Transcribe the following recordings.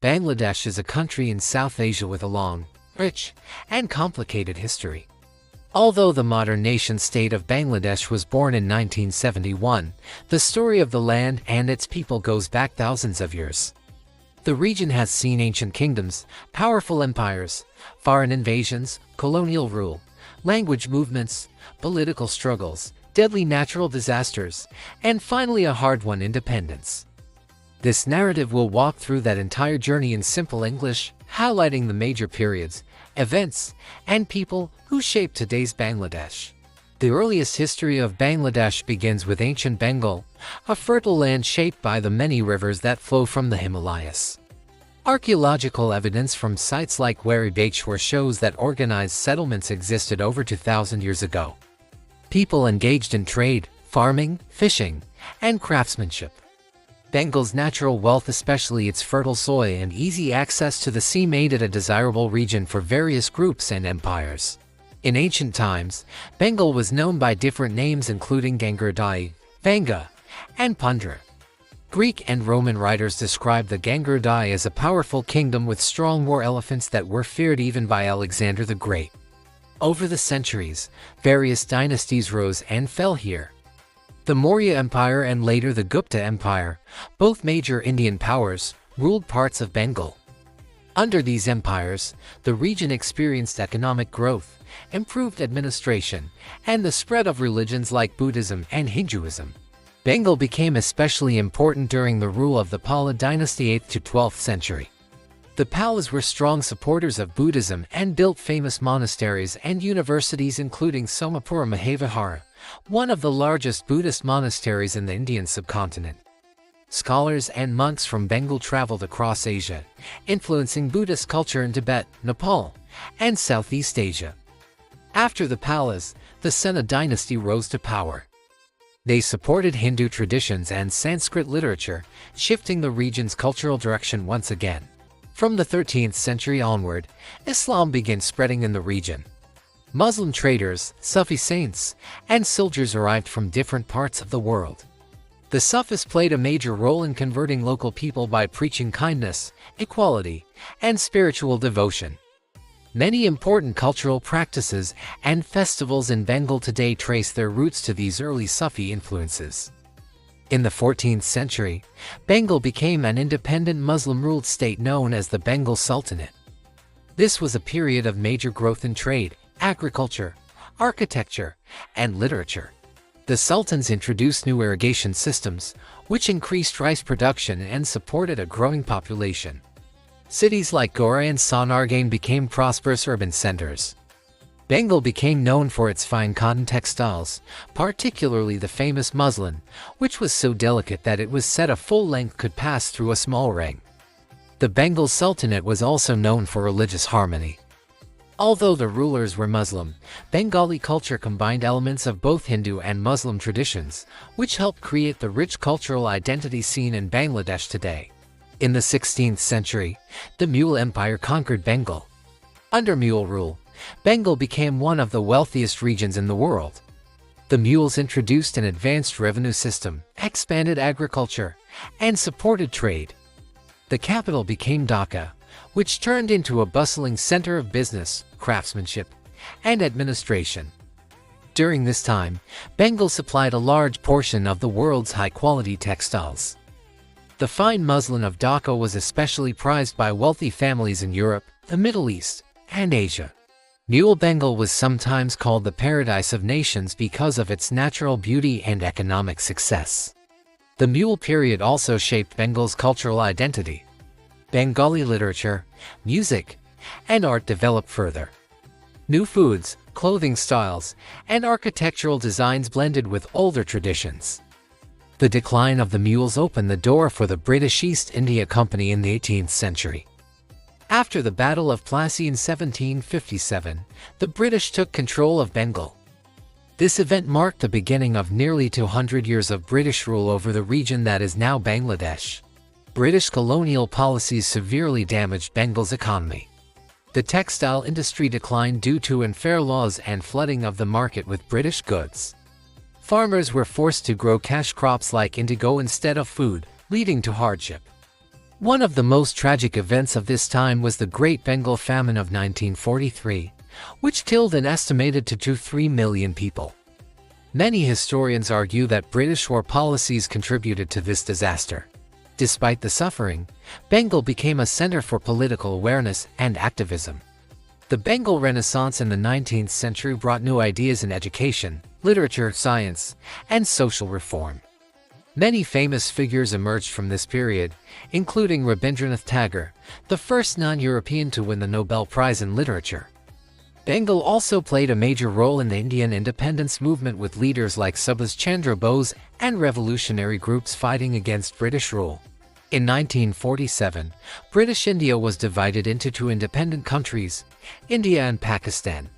Bangladesh is a country in South Asia with a long, rich, and complicated history. Although the modern nation-state of Bangladesh was born in 1971, the story of the land and its people goes back thousands of years. The region has seen ancient kingdoms, powerful empires, foreign invasions, colonial rule, language movements, political struggles, deadly natural disasters, and finally a hard-won independence. This narrative will walk through that entire journey in simple English, highlighting the major periods, events, and people who shaped today's Bangladesh. The earliest history of Bangladesh begins with ancient Bengal, a fertile land shaped by the many rivers that flow from the Himalayas. Archaeological evidence from sites like Wari Bachwar shows that organized settlements existed over 2,000 years ago. People engaged in trade, farming, fishing, and craftsmanship. Bengal's natural wealth, especially its fertile soil and easy access to the sea, made it a desirable region for various groups and empires. In ancient times, Bengal was known by different names including Gangadai, Vanga, and Pundra. Greek and Roman writers describe the Gangadai as a powerful kingdom with strong war elephants that were feared even by Alexander the Great. Over the centuries, various dynasties rose and fell here. The Maurya Empire and later the Gupta Empire, both major Indian powers, ruled parts of Bengal. Under these empires, the region experienced economic growth, improved administration, and the spread of religions like Buddhism and Hinduism. Bengal became especially important during the rule of the Pala dynasty 8th to 12th century. The Palas were strong supporters of Buddhism and built famous monasteries and universities including Somapura Mahavihara, one of the largest Buddhist monasteries in the Indian subcontinent. Scholars and monks from Bengal traveled across Asia, influencing Buddhist culture in Tibet, Nepal, and Southeast Asia. After the Palas, the Sena dynasty rose to power. They supported Hindu traditions and Sanskrit literature, shifting the region's cultural direction once again. From the 13th century onward, Islam began spreading in the region. Muslim traders, Sufi saints, and soldiers arrived from different parts of the world. The Sufis played a major role in converting local people by preaching kindness, equality, and spiritual devotion. Many important cultural practices and festivals in Bengal today trace their roots to these early Sufi influences. In the 14th century, Bengal became an independent Muslim-ruled state known as the Bengal Sultanate. This was a period of major growth in trade, agriculture, architecture, and literature. The sultans introduced new irrigation systems, which increased rice production and supported a growing population. Cities like Gora and Sonargaon became prosperous urban centers. Bengal became known for its fine cotton textiles, particularly the famous muslin, which was so delicate that it was said a full length could pass through a small ring. The Bengal Sultanate was also known for religious harmony. Although the rulers were Muslim, Bengali culture combined elements of both Hindu and Muslim traditions, which helped create the rich cultural identity seen in Bangladesh today. In the 16th century, the Mughal Empire conquered Bengal. Under Mughal rule, Bengal became one of the wealthiest regions in the world. The Mughals introduced an advanced revenue system, expanded agriculture, and supported trade. The capital became Dhaka, which turned into a bustling center of business, craftsmanship, and administration. During this time, Bengal supplied a large portion of the world's high-quality textiles. The fine muslin of Dhaka was especially prized by wealthy families in Europe, the Middle East, and Asia. Mughal Bengal was sometimes called the paradise of nations because of its natural beauty and economic success. The Mughal period also shaped Bengal's cultural identity. Bengali literature, music, and art developed further. New foods, clothing styles, and architectural designs blended with older traditions. The decline of the Mughals opened the door for the British East India Company in the 18th century. After the Battle of Plassey in 1757, the British took control of Bengal. This event marked the beginning of nearly 200 years of British rule over the region that is now Bangladesh. British colonial policies severely damaged Bengal's economy. The textile industry declined due to unfair laws and flooding of the market with British goods. Farmers were forced to grow cash crops like indigo instead of food, leading to hardship. One of the most tragic events of this time was the Great Bengal Famine of 1943, which killed an estimated 2 to 3 million people. Many historians argue that British war policies contributed to this disaster. Despite the suffering, Bengal became a center for political awareness and activism. The Bengal Renaissance in the 19th century brought new ideas in education, literature, science, and social reform. Many famous figures emerged from this period, including Rabindranath Tagore, the first non-European to win the Nobel Prize in Literature. Bengal also played a major role in the Indian independence movement with leaders like Subhash Chandra Bose and revolutionary groups fighting against British rule. In 1947, British India was divided into two independent countries, India and Pakistan.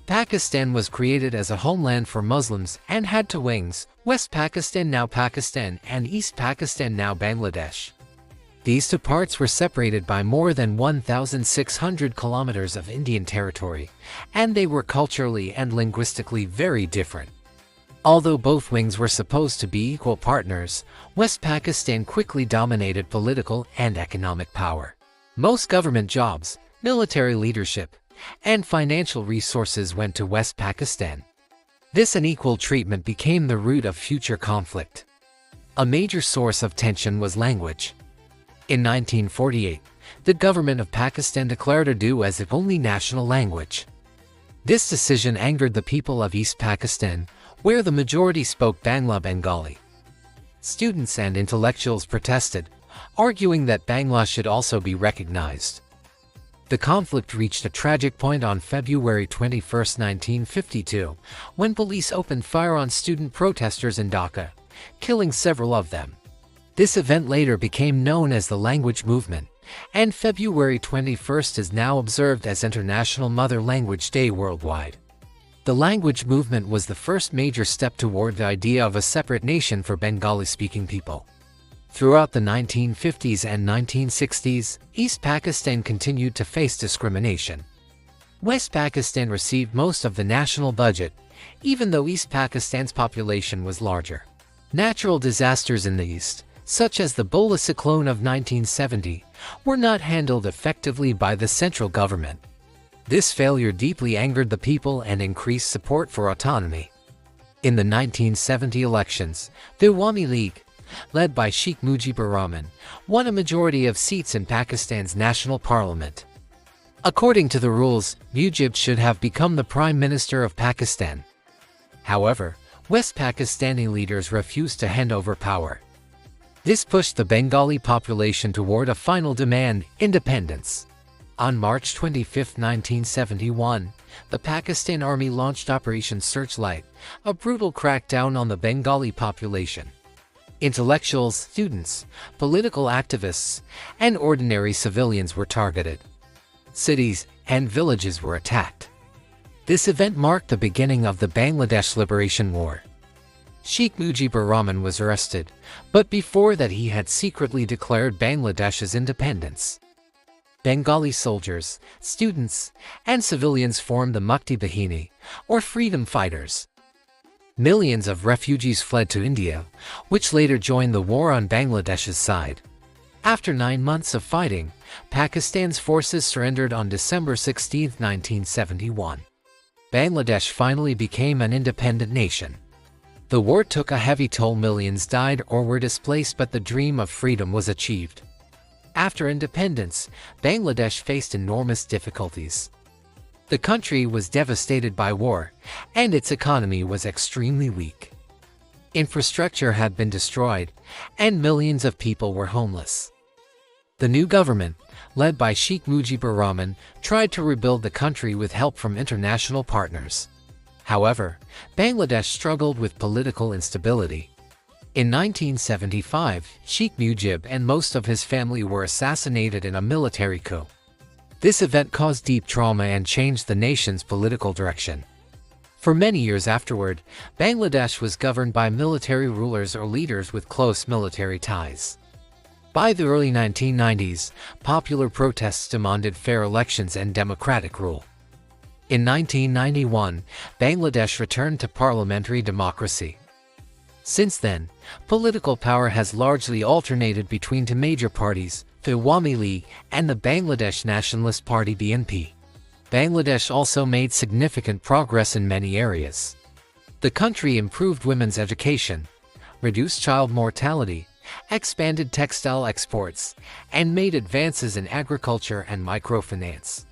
Pakistan was created as a homeland for Muslims and had two wings, West Pakistan now Pakistan and East Pakistan now Bangladesh. These two parts were separated by more than 1,600 kilometers of Indian territory, and they were culturally and linguistically very different. Although both wings were supposed to be equal partners, West Pakistan quickly dominated political and economic power. Most government jobs, military leadership, and financial resources went to West Pakistan. This unequal treatment became the root of future conflict. A major source of tension was language. In 1948, the government of Pakistan declared Urdu as its only national language. This decision angered the people of East Pakistan, where the majority spoke Bangla Bengali. Students and intellectuals protested, arguing that Bangla should also be recognized. The conflict reached a tragic point on February 21, 1952, when police opened fire on student protesters in Dhaka, killing several of them. This event later became known as the Language Movement, and February 21 is now observed as International Mother Language Day worldwide. The language movement was the first major step toward the idea of a separate nation for Bengali-speaking people. Throughout the 1950s and 1960s, East Pakistan continued to face discrimination. West Pakistan received most of the national budget, even though East Pakistan's population was larger. Natural disasters in the East, such as the Bola cyclone of 1970, were not handled effectively by the central government. This failure deeply angered the people and increased support for autonomy. In the 1970 elections, the Awami League, led by Sheikh Mujibur Rahman, won a majority of seats in Pakistan's national parliament. According to the rules, Mujib should have become the Prime Minister of Pakistan. However, West Pakistani leaders refused to hand over power. This pushed the Bengali population toward a final demand, independence. On March 25, 1971, the Pakistan Army launched Operation Searchlight, a brutal crackdown on the Bengali population. Intellectuals, students, political activists, and ordinary civilians were targeted. Cities and villages were attacked. This event marked the beginning of the Bangladesh Liberation War. Sheikh Mujibur Rahman was arrested, but before that he had secretly declared Bangladesh's independence. Bengali soldiers, students, and civilians formed the Mukti Bahini, or freedom fighters. Millions of refugees fled to India, which later joined the war on Bangladesh's side. After 9 months of fighting, Pakistan's forces surrendered on December 16, 1971. Bangladesh finally became an independent nation. The war took a heavy toll, millions died or were displaced, but the dream of freedom was achieved. After independence, Bangladesh faced enormous difficulties. The country was devastated by war, and its economy was extremely weak. Infrastructure had been destroyed, and millions of people were homeless. The new government, led by Sheikh Mujibur Rahman, tried to rebuild the country with help from international partners. However, Bangladesh struggled with political instability. In 1975, Sheikh Mujib and most of his family were assassinated in a military coup. This event caused deep trauma and changed the nation's political direction. For many years afterward, Bangladesh was governed by military rulers or leaders with close military ties. By the early 1990s, popular protests demanded fair elections and democratic rule. In 1991, Bangladesh returned to parliamentary democracy. Since then, political power has largely alternated between two major parties, the Awami League, and the Bangladesh Nationalist Party (BNP). Bangladesh also made significant progress in many areas. The country improved women's education, reduced child mortality, expanded textile exports, and made advances in agriculture and microfinance.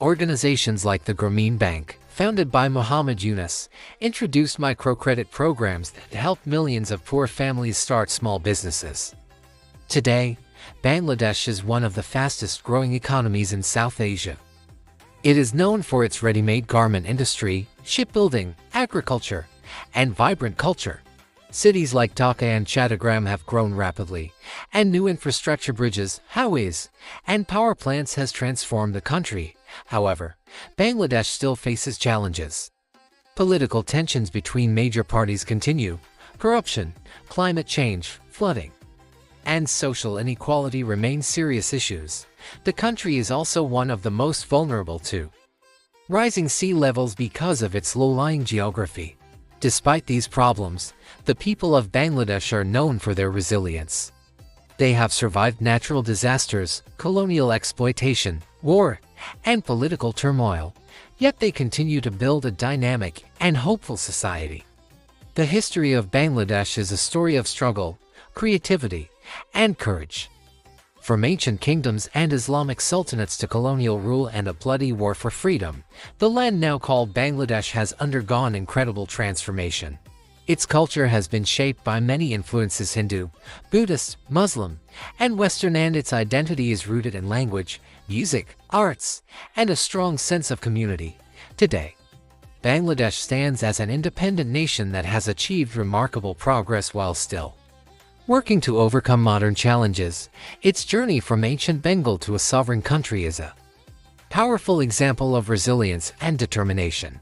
Organizations like the Grameen Bank, founded by Muhammad Yunus, introduced microcredit programs that helped millions of poor families start small businesses. Today, Bangladesh is one of the fastest-growing economies in South Asia. It is known for its ready-made garment industry, shipbuilding, agriculture, and vibrant culture. Cities like Dhaka and Chattogram have grown rapidly, and new infrastructure bridges, highways, and power plants has transformed the country. However, Bangladesh still faces challenges. Political tensions between major parties continue, corruption, climate change, flooding, and social inequality remain serious issues. The country is also one of the most vulnerable to rising sea levels because of its low-lying geography. Despite these problems, the people of Bangladesh are known for their resilience. They have survived natural disasters, colonial exploitation, war, and political turmoil, yet they continue to build a dynamic and hopeful society. The history of Bangladesh is a story of struggle, creativity, and courage. From ancient kingdoms and Islamic sultanates to colonial rule and a bloody war for freedom, the land now called Bangladesh has undergone incredible transformation. Its culture has been shaped by many influences: Hindu, Buddhist, Muslim, and Western, and its identity is rooted in language, music, arts, and a strong sense of community. Today, Bangladesh stands as an independent nation that has achieved remarkable progress while still working to overcome modern challenges. Its journey from ancient Bengal to a sovereign country is a powerful example of resilience and determination.